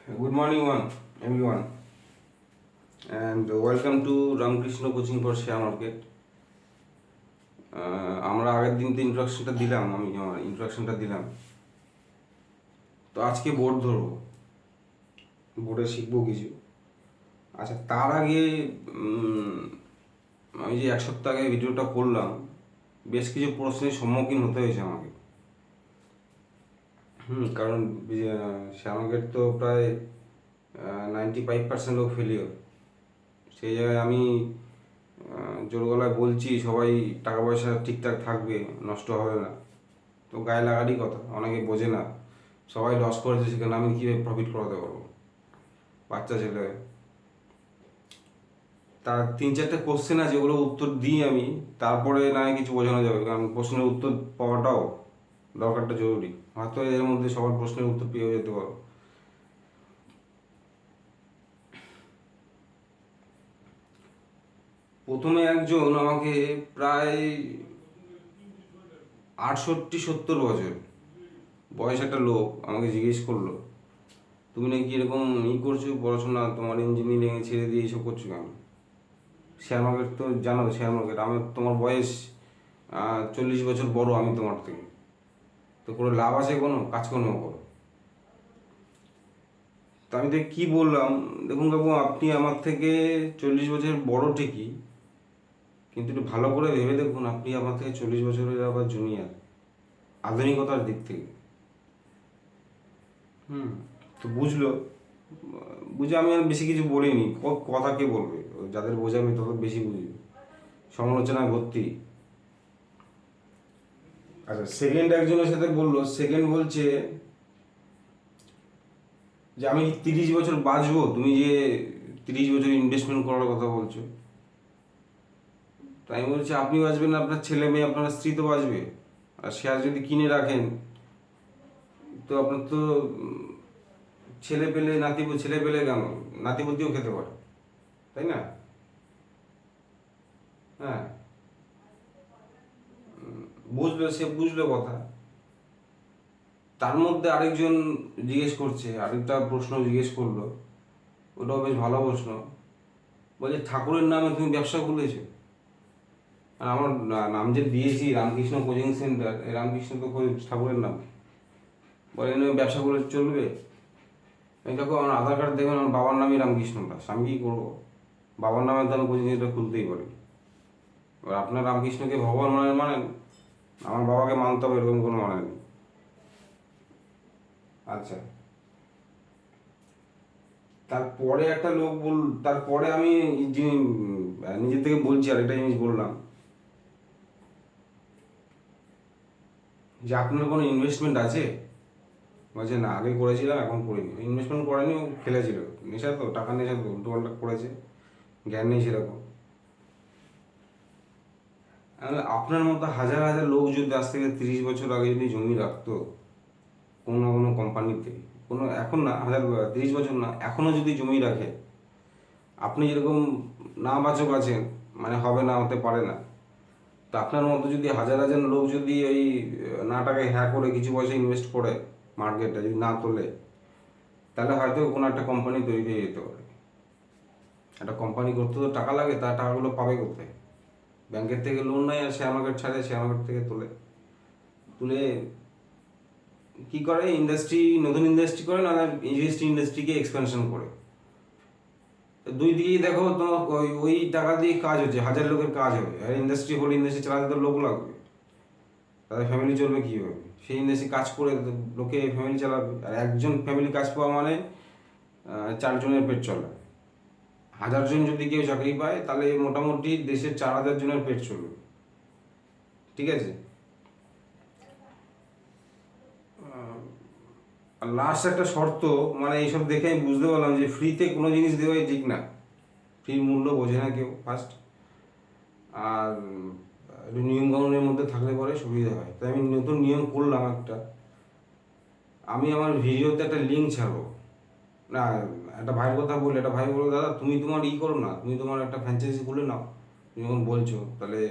Good morning, everyone, and welcome to Ramakrishna Coaching for Share Market. আমরা আগের দিন তো আমি আমার ইন্ট্রোডাকশনটা দিলাম। তো আজকে বোর্ড ধরবো, বোর্ডে শিখবো কিছু। আচ্ছা, তার আগে আমি যে এক সপ্তাহ আগে ভিডিওটা করলাম, বেশ কিছু প্রশ্নের সম্মুখীন হতে হয়েছে আমাকে। কারণ শেয়ার মার্কেট তো প্রায় 95% লোক ফেলিওর। সেই জায়গায় আমি জোর গলায় বলছি সবাই টাকা পয়সা ঠিকঠাক থাকবে, নষ্ট হবে না, তো গায়ে লাগারই কথা। অনেকে বোঝে না, সবাই লস করেছে, সেখানে আমি কীভাবে প্রফিট করাতে পারবো? বাচ্চা ছেলে, তার 3-4টে কোশ্চেন আছে, যেগুলো উত্তর দিই আমি, তারপরে না কিছু বোঝানো যাবে। কারণ প্রশ্নের উত্তর পাওয়াটাও দরকারটা জরুরি। হয়তো এর মধ্যে সবার প্রশ্নের উত্তর পেয়ে যেতে পারো। প্রথমে একজন আমাকে প্রায় 68-70 বছর বয়স একটা লোক আমাকে জিজ্ঞেস করলো, তুমি নাকি এরকম করছো পড়াশোনা, তোমার ইঞ্জিনিয়ারিং ছেড়ে দিয়ে এইসব করছো কেন? শেয়ার মার্কেট তো জানো, শেয়ার মার্কেট, আমার তোমার বয়স 40 বছর বড় আমি তোমার থেকে, তো কোনো লাভ আছে? কোনো কাজকর্ম করো। তো আমি তো কী বললাম, দেখুন বাবু, আপনি আমার থেকে 40 বছর বড় ঠিকই, কিন্তু একটু ভালো করে ভেবে দেখুন, আপনি আমার থেকে 40 বছরের আবার জুনিয়র আধুনিকতার দিক থেকে। তো বুঝে আমি আর বেশি কিছু বলিনি। কথা কে বলবে? যাদের বোঝাবে তত বেশি বুঝবে, সমালোচনায় ভর্তি। আচ্ছা, সেকেন্ড একজনের সাথে বললো, সেকেন্ড বলছে যে আমি 30 বছর বাঁচবো, তুমি যে 30 বছর ইনভেস্টমেন্ট করার কথা বলছো। তাই আমি বলছি, আপনি বাঁচবেন না, আপনার ছেলে মেয়ে, আপনার স্ত্রী তো বাঁচবে। আর শেয়ার যদি কিনে রাখেন, তো আপনার তো ছেলে পেলে কেন, নাতিপুতিও খেতে পারে, তাই না? হ্যাঁ, সে বুঝলো কথা। তার মধ্যে আরেকজন আরেকটা প্রশ্ন জিজ্ঞেস করলো, ওটাও বেশ ভালো প্রশ্ন। বলছে, ঠাকুরের নামে তুমি ব্যবসা খুলেছো? আর আমার নাম যে দিয়েছি রামকৃষ্ণ কোচিং সেন্টার, এই রামকৃষ্ণ তো ঠাকুরের নাম। বলে ব্যবসা করে চলবে? আমি দেখো, আমার আধার কার্ড দেখবেন, আমার বাবার নামই রামকৃষ্ণ দাস। আমি কী করবো? বাবার নামে তো আমি কোচিং সেন্টার খুলতেই পারি। এবার আপনার রামকৃষ্ণকে ভগবান মানেন, আমার বাবাকে মানতে হবে, এরকম কোনো মানে নেই। আচ্ছা, তারপরে একটা লোক তারপরে আমি নিজের থেকে বলছি, আরেকটা জিনিস বললাম, যে আপনার কোনো ইনভেস্টমেন্ট আছে? বলছে, না, আগে করেছিলাম, এখন করিনি। ইনভেস্টমেন্ট করেনি, ও খেলেছিল, নেশা তো, টাকা নেশা তো, উল্টোপাল্টা করেছে, জ্ঞান নেই সেরকম। আপনার মতো হাজার হাজার লোক যদি আজ থেকে 30 বছর আগে যদি জমি রাখতো কোনো না কোনো কোম্পানিতে, এখন না, 30 বছর না, এখনও যদি জমি রাখে, আপনি যেরকম না বাচক আছেন, মানে হবে না, হতে পারে না, তো আপনার মতো যদি হাজার হাজার লোক যদি ওই নাটাকে করে কিছু পয়সা ইনভেস্ট করে মার্কেটে, যদি না তোলে, তাহলে হয়তো কোনো একটা কোম্পানি তৈরি হয়ে যেতে পারে। একটা কোম্পানি করতে তো টাকা লাগে, তার টাকাগুলো পাবে কোথায়? ব্যাংকের থেকে লোন নেয়, আর শেয়ার মার্কেট ছাড়ে, শেয়ার মার্কেট থেকে তুলে কী করে? নতুন ইন্ডাস্ট্রি করে, না ইন্ডাস্ট্রিকে এক্সপেনশন করে। দুই দিকেই দেখো, তোমার ওই টাকা দিয়ে কাজ হচ্ছে, হাজার লোকের কাজ হবে। আর ইন্ডাস্ট্রি চালাতে তো লোক লাগবে, তাদের ফ্যামিলি চলবে কীভাবে? সেই ইন্ডাস্ট্রি কাজ করে লোকে ফ্যামিলি চালাবে। আর একজন ফ্যামিলি কাজ পাওয়া মানে 4 জনের পেট চলে। 1000 জন যদি কেউ চাকরি পায়, তাহলে মোটামুটি দেশের 4000 জনের পেট চলবে। ঠিক আছে? আর লাস্ট একটা শর্ত, মানে এইসব দেখে আমি বুঝতে পারলাম যে ফ্রিতে কোনো জিনিস দেওয়াই ঠিক না। ফ্রির মূল্য বোঝে না কেউ, ফার্স্ট। আর নিয়ম কানুনের মধ্যে থাকলে পরে সুবিধা হয়। তাই আমি নতুন নিয়ম করলাম একটা, আমি আমার ভিডিওতে একটা লিঙ্ক ছাড়বো না। একটা ভাইয়ের কথা বলি, একটা ভাই বললো, দাদা তুমি তোমার করো না, তুমি তোমার একটা ফ্র্যাঞ্চাইজি খুলে নাও। তুমি যখন বলছো, তাহলে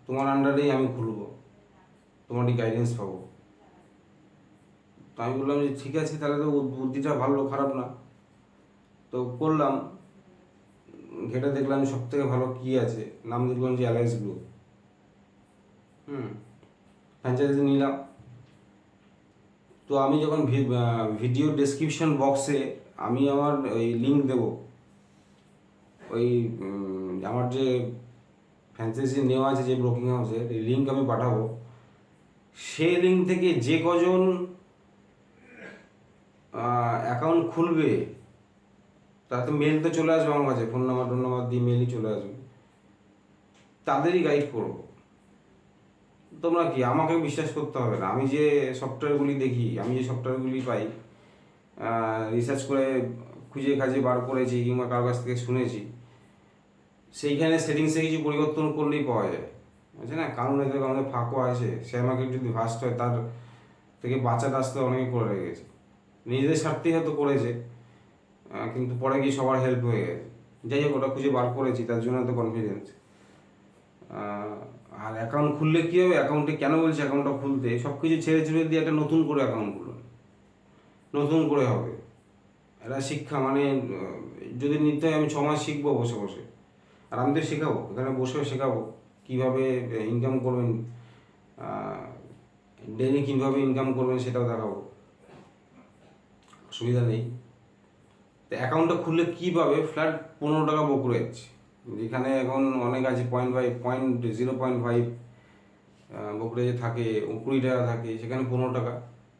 তোমার আন্ডারেই আমি খুলবো, তোমারই গাইডেন্স পাবো। তো আমি বললাম যে ঠিক আছে, তাহলে তো বুদ্ধিটা ভালো, খারাপ না। তো করলাম, ঘেটে দেখলাম সব থেকে ভালো কী আছে, নাম দেখলাম যে অ্যালায়েন্স ব্লু। ফ্র্যাঞ্চাইজি নিলাম। তো আমি যখন ভিডিও ডেসক্রিপশন বক্সে আমি আমার ওই লিঙ্ক দেবো, ওই আমার যে ফ্র্যাঞ্চাইজি নেওয়া আছে যে ব্রোকিং হাউসের, এই লিঙ্ক আমি পাঠাবো। সেই লিঙ্ক থেকে যে কজন অ্যাকাউন্ট খুলবে, তাতে মেল তো চলে আসবে আমার কাছে, ফোন নাম্বার দিয়ে মেলই চলে আসবে, তাদেরই গাইড করবো। তোমরা কি, আমাকে বিশ্বাস করতে হবে না। আমি যে সফটওয়্যারগুলি দেখি, আমি যে সফটওয়্যারগুলি পাই, রিসার্চ করে খুঁজে খাজে বার করেছি কিংবা কারোর কাছ থেকে শুনেছি, সেইখানে সেটিংসে কিছু পরিবর্তন করলেই পাওয়া যায়, আছে না? কারণে তো আমাদের ফাঁকও আছে, শেয়ার মার্কেট যদি ভাস্ট হয় তার থেকে বাঁচার রাস্তা অনেকে করে রেখেছে, নিজেদের স্বার্থেই হয়তো করেছে, কিন্তু পরে গিয়ে সবার হেল্প হয়ে গেছে। যাই হোক, ওটা খুঁজে বার করেছি, তার জন্য এত কনফিডেন্স। আর অ্যাকাউন্ট খুললে কী হবে, অ্যাকাউন্টে কেন বলছি অ্যাকাউন্টটা খুলতে, সব কিছু ছেড়ে ছেড়ে দিয়ে একটা নতুন করে অ্যাকাউন্ট খুলুন, নতুন করে হবে। এটা শিক্ষা, মানে যদি নিতে হয় আমি 6 মাস শিখবো বসে বসে, আর আমি তো শেখাবো, এখানে বসেও শেখাবো কীভাবে ইনকাম করবেন, ডেলি কীভাবে ইনকাম করবেন সেটাও দেখাবো, অসুবিধা নেই। তো অ্যাকাউন্টটা খুললে কী পাবে, ফ্ল্যাট 15 টাকা ব্রোকারেজ, যেখানে এখন অনেক আছে 0.5 ব্রোকারেজে থাকে, 20 টাকা থাকে, সেখানে 15 টাকা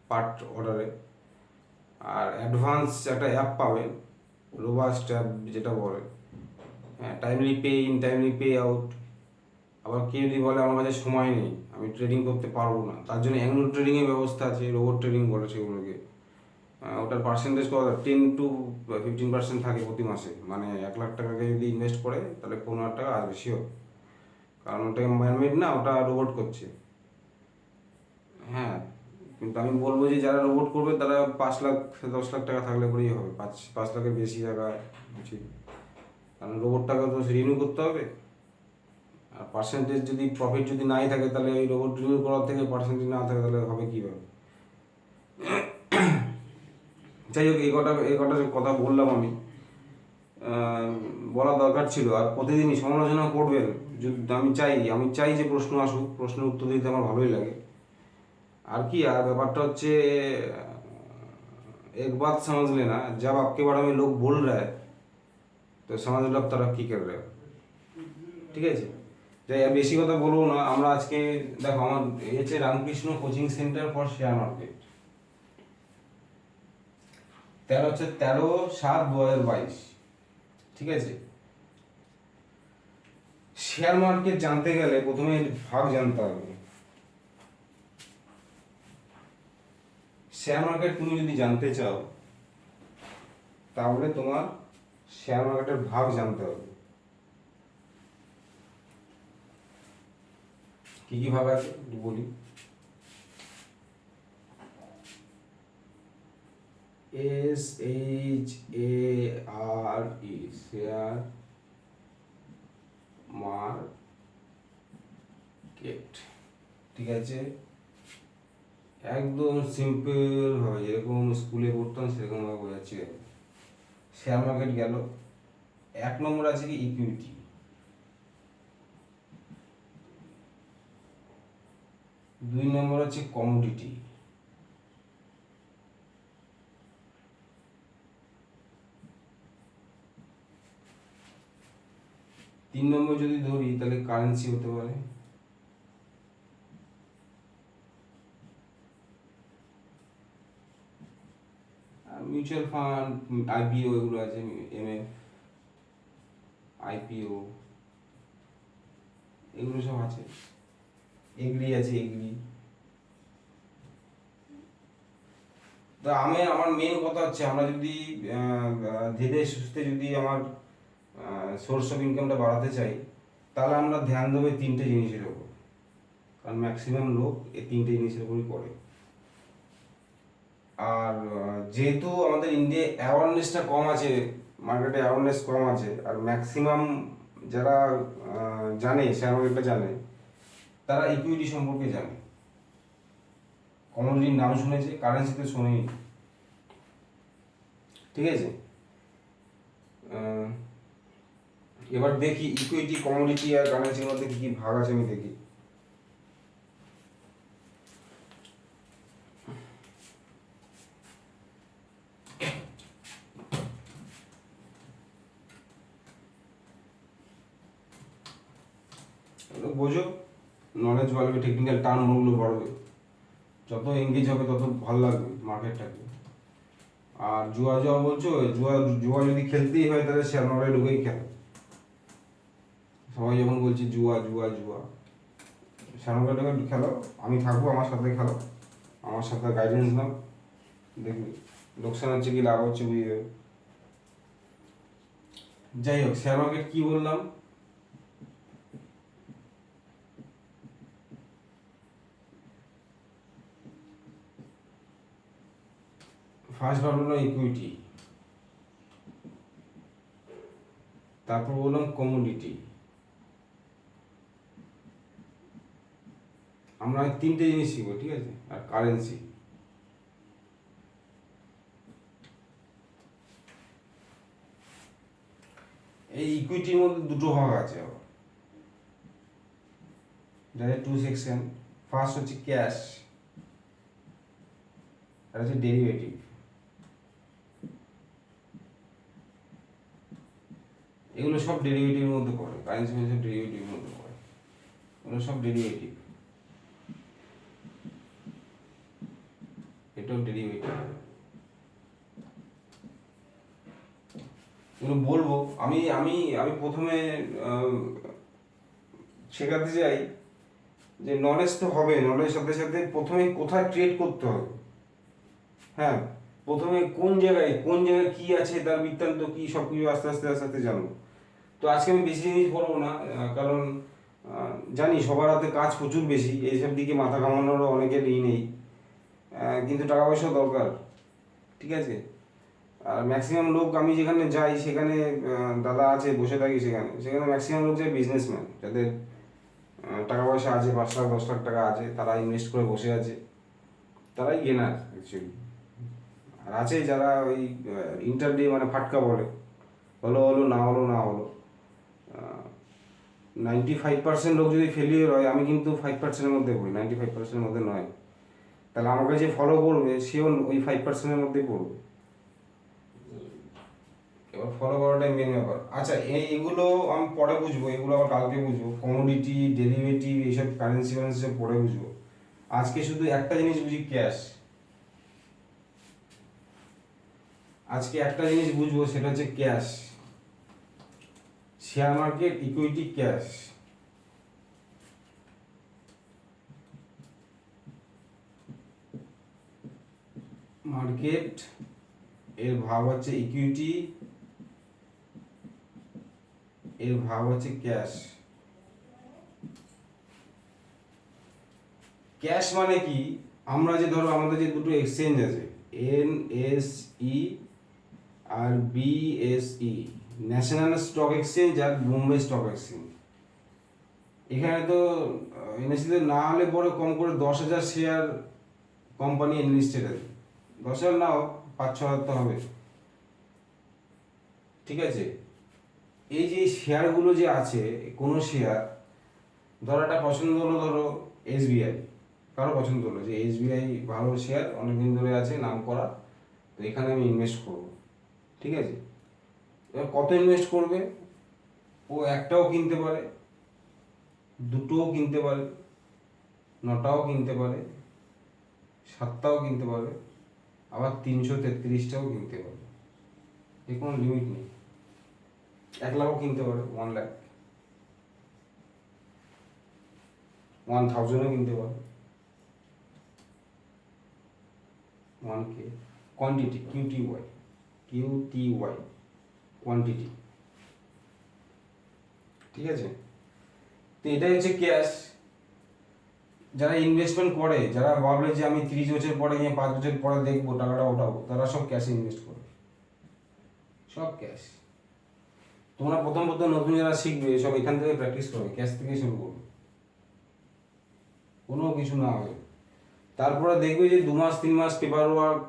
পার অর্ডারে। আর অ্যাডভান্স একটা অ্যাপ পাবেন, রোবাস্ট অ্যাপ যেটা বলে, হ্যাঁ, timely pay in, timely pay out. আবার কেউ যদি বলে আমার কাছে সময় নেই, আমি ট্রেডিং করতে পারবো না, তার জন্য অ্যাঙ্গেল ট্রেডিংয়ের ব্যবস্থা আছে, রোবট ট্রেডিং বলে সেগুলোকে। ওটার পার্সেন্টেজ কত, 10-15% থাকে প্রতি মাসে, মানে 1 লাখ টাকাকে যদি ইনভেস্ট করে তাহলে 15,000 টাকা আসবে শিওর, কারণ ওটা ম্যানমেড না, ওটা রোবট করছে। হ্যাঁ, কিন্তু আমি বলবো যে যারা রোবট করবে তারা 5 লাখ 10 লাখ টাকা থাকলে পরেই হবে, 5 লাখের বেশি টাকা উচিত, কারণ রোবটটাকে তো রিনিউ করতে হবে। আর পার্সেন্টেজ যদি প্রফিট যদি নাই থাকে, তাহলে ওই রোবট রিনিউ করার থেকে পার্সেন্টেজ না থাকে তাহলে হবে কীভাবে? যাই হোক, এই কটা কথা বললাম আমি, বলা দরকার ছিল। আর প্রতিদিনই সমালোচনা করবেন, যদি আমি চাই যে প্রশ্ন আসুক, প্রশ্নের উত্তর দিতে আমার ভালোই লাগে। আর কি, আর ব্যাপারটা হচ্ছে এক বাত समझ लेना, जब आपके बारे में लोग बोल रहा है तो समझ लो आप तरक्की कर रहे हो। ঠিক আছে, যাই আর বেশি কথা বলবো না। আমরা আজকে দেখো, আমার হচ্ছে Ramakrishna coaching centre for share market, 13/7/2022। ঠিক আছে, শেয়ার মার্কেট জানতে গেলে প্রথমে ভাগ জানতে হবে। শেয়ার মার্কেট তুমি যদি জানতে চাও, তাহলে তোমার শেয়ার মার্কেটের ভাগ জানতে হবে। কি কি ভাগ আছে বলি। SHARE, share market. ঠিক আছে, একদম সিম্পল ভাবে, যেরকম স্কুলে পড়তাম সেরকম ভাবে বোঝাচ্ছি। শেয়ার মার্কেট গেল। 1 নম্বর আছে কি ইকুইটি, 2 নম্বর আছে কমোডিটি, 3 নম্বর যদি ধরি তাহলে কারেন্সি হতে পারে, মিউচুয়াল ফান্ড, আইপিও, এগুলো আছে, আইপিও, এগুলো সব আছে, এগ্রি আছে, এগ্রি। তো আমার মেন কথা হচ্ছে, আমরা যদি ধীরে সুস্থে যদি আমার সোর্স অফ ইনকামটা বাড়াতে চাই, তাহলে আমরা ধ্যান দেবো 3টে জিনিসের উপর, কারণ ম্যাক্সিমাম লোক এই 3টে জিনিসের উপরই করে। আর যেহেতু আমাদের ইন্ডিয়ায় অ্যাওয়ারনেসটা কম আছে, মার্কেটে অ্যাওয়ারনেস কম আছে, আর ম্যাক্সিমাম যারা জানে শেয়ার মার্কেটটা জানে, তারা ইকুইটি সম্পর্কে জানে। কমোডিটির নাম শুনেছে, কারেন্সিতে শোনেনি। ঠিক আছে, এবার দেখি ইকুইটি, কমোডিটি আর কারেন্সির মধ্যে কী কী ভাগ আছে আমি দেখি। বোঝো, নলেজ বাড়বে, টেকনিক্যাল টার্মগুলো বাড়বে, যত এঙ্গেজ হবে তত ভালো লাগবে মার্কেটটাকে। আর জুয়া জুয়া বলছো, জুয়া জুয়া যদি খেলতেই হয় তাহলে শেয়ার মার্কেটে ঢুকেই খেলো। সবাই যখন বলছি জুয়া জুয়া জুয়া, শেয়ার মার্কেটে খেলো, আমি থাকবো, আমার সাথে খেলো, আমার সাথে গাইডেন্স নাও, দেখবি লোকসান হচ্ছে কি লাভ হচ্ছে বুঝে যাবে। যাই হোক, শেয়ার মার্কেট কি বললাম, ফার্স্ট ভাবলাম ইকুইটি, তারপর বললাম কমোডিটি। আমরা তিনটে জিনিস শিখবো, ঠিক আছে, আর কারেন্সি। এই ইকুইটির মধ্যে দুটো ভাগ আছে আবার, যাদের টু সেকশন। ফার্স্ট হচ্ছে ক্যাশ, আর হচ্ছে ডেরিভেটিভ। এগুলো সব ডেরিভেটিভের মধ্যে পড়ে, কারেন্সি সব ডেরিভেটিভের মধ্যে পড়ে, এগুলো সব ডেরিভেটিভ, এটাও ডেরিভেটিভ। এগুলো বলবো আমি আমি আমি প্রথমে শেখাতে চাই যে নলেজ তো হবে, নলেজের সাথে সাথে প্রথমে কোথায় ট্রেড করতে হবে, হ্যাঁ, প্রথমে কোন জায়গায় কী আছে, তার বৃত্তান্ত কী, সব কিছু আস্তে আস্তে আস্তে আস্তে জানবো। তো আজকে আমি বেশি জিনিস বলবো না, কারণ জানি সবার হাতে কাজ প্রচুর বেশি, এইসব দিকে মাথা ঘামানোরও অনেকের নেই, কিন্তু টাকা পয়সা দরকার, ঠিক আছে। আর ম্যাক্সিমাম লোক, আমি যেখানে যাই সেখানে দাদা আছে, বসে থাকি সেখানে, সেখানে ম্যাক্সিমাম লোক যায় বিজনেসম্যান, যাদের টাকা পয়সা আছে, 5 লাখ 10 লাখ টাকা আছে, তারা ইনভেস্ট করে বসে আছে, তারাই গেনার অ্যাকচুয়ালি। আর আছে যারা ওই ইন্টারডে মানে ফাটকা বলে, হলো হলো, না হলো না হলো। 95% লোক যদি ফেলিওর হয়, আমি কিন্তু 5%-এর মধ্যে পড়ি, 95%-এর মধ্যে নয়। তাহলে আমাকে যে ফলো করবে সেও ওই 5%-এর মধ্যেই পড়বে। এবার ফলো করাটাই মেন ব্যাপার। আচ্ছা, এইগুলো আমি পরে বুঝবো, এগুলো আবার কালকে বুঝবো, কমোডিটি, ডেরিভেটিভ, এইসব কারেন্সি সব পরে বুঝবো। আজকে শুধু একটা জিনিস বুঝি, ক্যাশ। আজকে একটা জিনিস বুঝবো, সেটা হচ্ছে cash, share market, equity, cash. Market এর ভাগ হচ্ছে ইকুইটি, এর ভাগ হচ্ছে ক্যাশ। ক্যাশ মানে কি, আমরা যে ধরো আমাদের যে দুটো এক্সচেঞ্জ আছে, NSE আর BSE, ন্যাশনাল স্টক এক্সচেঞ্জ আর বোম্বে স্টক এক্সচেঞ্জ। এখানে তো এনএসসিতে না হলে পরে কম করে 10,000 শেয়ার কোম্পানি এনলিস্টেড আছে, 10,000 নাও, 5-6 হাজার তো হবে, ঠিক আছে। এই যে শেয়ারগুলো যে আছে, কোনো শেয়ার ধরো একটা পছন্দ হলো, ধরো SBI, কারো পছন্দ হলো যে SBI ভালো শেয়ার, অনেকদিন ধরে আছে, নাম করা, তো এখানে আমি ইনভেস্ট করব, ঠিক আছে। এবার কত ইনভেস্ট করবে, ও একটাও কিনতে পারে, দুটোও কিনতে পারে, 9টাও কিনতে পারে, 7টাও কিনতে পারে, আবার 333টাও কিনতে পারে, এর কোনো লিমিট নেই। 1 লাখও কিনতে পারে, 1 লাখ, 1000ও কিনতে পারে, 1K। কোয়ান্টিটি, QTY কোয়ান্টিটি, ঠিক আছে। তো এটাই হচ্ছে ক্যাশ। যারা ইনভেস্টমেন্ট করে, যারা ভাবলে যে আমি 30 বছর পরে গিয়ে 5 বছর পরে দেখবো টাকাটা ওঠাবো, তারা সব ক্যাশে ইনভেস্ট করে, সব ক্যাশ। তোমরা প্রথম প্রথম নতুন যারা শিখবে, সব এখান থেকে প্র্যাকটিস করবে, ক্যাশ থেকে শুরু করবে, কোনো কিছু না হবে। তারপরে দেখবে যে 2 মাস 3 মাস পেপার ওয়ার্ক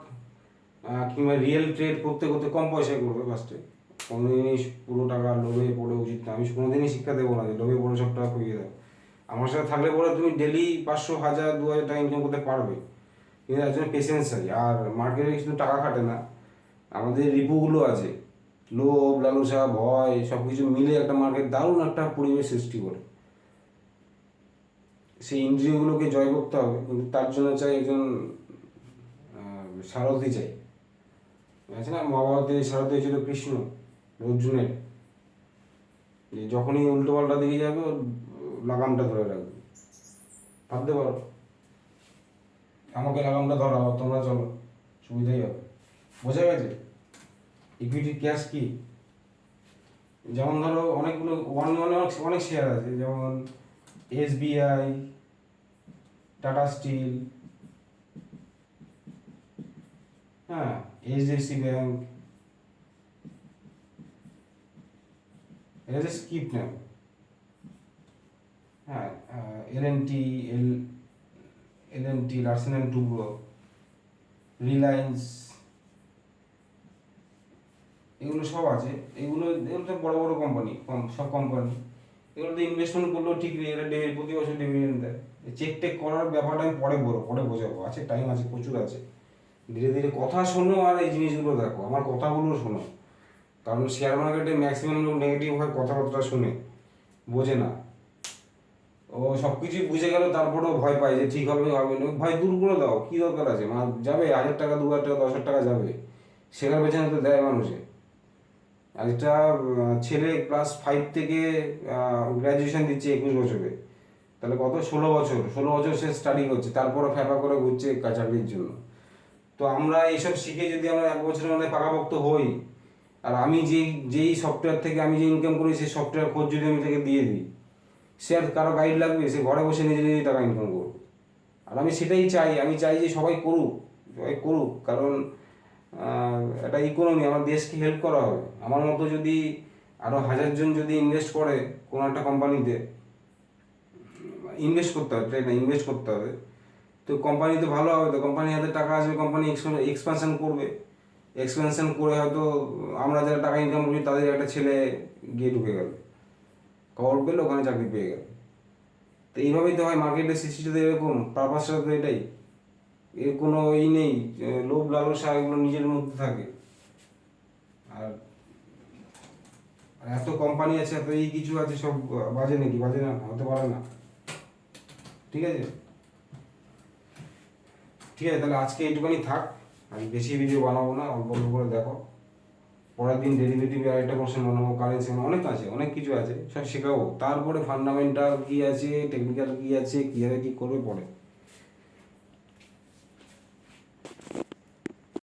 কিংবা রিয়েল ট্রেড করতে করতে কম পয়সায় করবে ফার্স্টে। কোনো জিনিস পুরো টাকা লোভে পড়ে উচিত না। আমি কোনোদিনই শিক্ষা দেবো না যে লোভে পড়ে সব টাকা খুইয়ে দাও। আমার সাথে থাকলে পরে তুমি ডেলি 500 1000 2000 টাকা ইনকাম করতে পারবে, কিন্তু এর জন্য পেশেন্স চাই। আর মার্কেটে কিন্তু টাকা খাটে না, আমাদের রিপুগুলো আছে, লোভ লালসা ভয় সব কিছু মিলে একটা মার্কেট দারুণ একটা পরিবেশ সৃষ্টি করে। সেই ইন্দ্রিয়গুলোকে জয় করতে হবে, কিন্তু তার জন্য চাই একজন সারথি চাই। আছে না মহাভারতে সারথি ছিল কৃষ্ণ অর্জুনের, যে যখনই উল্টো পাল্টা দিকে যাবে ওর লাগামটা ধরে রাখবে। ভাবতে পারো, আমাকে লাগামটা ধরাও, তোমরা চলো, সুবিধাই হবে। বোঝা গেছে ইকুইটি ক্যাশ কি? যেমন ধরো অনেকগুলো অনেক শেয়ার আছে, যেমন SBI, টাটা স্টিল, হ্যাঁ, HDFC ব্যাংক, এটা যে স্কিপ নেও, হ্যাঁ, L&T, Larsen and Toubro, Reliance, এগুলো সব আছে। এগুলো তো বড় বড় কোম্পানি, সব কোম্পানি। এগুলোতে ইনভেস্টমেন্ট করলেও ঠিক নেই, এটা প্রতি বছর ডিভিডেন্ড দেয়। চেক টেক করার ব্যাপারটা আমি পরে বোঝাবো, আছে টাইম আছে, প্রচুর আছে। ধীরে ধীরে কথা শোনো আর এই জিনিসগুলো দেখো, আমার কথাগুলো শোনো। কারণ শেয়ার মার্কেটে ম্যাক্সিমাম লোক নেগেটিভ হয়, কথাবার্তা শুনে বোঝে না। ও সব কিছুই বুঝে গেল, তারপরেও ভয় পায় যে ঠিক হবে হবে না। ভয় দূর করে দাও, কী দরকার আছে? যাবে 1000 টাকা 2000 টাকা 10,000 টাকা যাবে, শেখার পেছনে তো দেয় মানুষে। আর একটা ছেলে ক্লাস 5 থেকে গ্র্যাজুয়েশন দিচ্ছে 21 বছরে, তাহলে কত? 16 বছর সে স্টাডি করছে, তারপরে ফ্যাপা করে ঘুরছে চাকরির জন্য। তো আমরা এইসব শিখে যদি আমরা 1 বছরের মধ্যে পাকাপোক্ত হই, আর আমি যেই সফটওয়্যার থেকে আমি যে ইনকাম করি সেই সফটওয়্যার খোঁজ যদি আমি তাকে দিয়ে দিই, সে আর কারো গাইড লাগবে? সে ঘরে বসে নিজে নিজেই টাকা ইনকাম করবে। আর আমি সেটাই চাই, আমি চাই যে সবাই করুক, কারণ একটা ইকোনমি, আমার দেশকে হেল্প করা হবে। আমার মতো যদি আরও 1000 জন যদি ইনভেস্ট করে কোনো একটা কোম্পানিতে, ইনভেস্ট করতে হবে, তাই না? ইনভেস্ট করতে হবে, তো কোম্পানি তো ভালো হবে, তো কোম্পানি হাতে টাকা আসবে, কোম্পানি এক্সপানশন করবে। এক্সপেনশন করে হয়তো আমরা যারা টাকা ইনকাম করি তাদের একটা ছেলে গিয়ে ঢুকে গেল, খবর পেলে ওখানে চাকরি পেয়ে গেল। তো এইভাবেই তো হয়, মার্কেটের সিস্টেমটা তো এরকম, পারপাসটা তো এটাই। এর কোনো নেই, লোভ লালসা এগুলো নিজের মধ্যে থাকে। আর এত কোম্পানি আছে, এত কিছু আছে, সব বাজে নাকি? বাজে না, হতে পারে না। ঠিক আছে, তাহলে আজকে এইটুখানি থাক। আমি বেশি ভিডিও বানাবো না, অল্প অল্প করে দেখো। পরের দিন ডেরিভেটিভ আরেকটা কোশ্চেন বানাবো, কারেন্সি, অনেক আছে, অনেক কিছু আছে, সব শেখাবো। তারপরে ফান্ডামেন্টাল কী আছে, টেকনিক্যাল কী আছে, কীভাবে কী করবে পরে।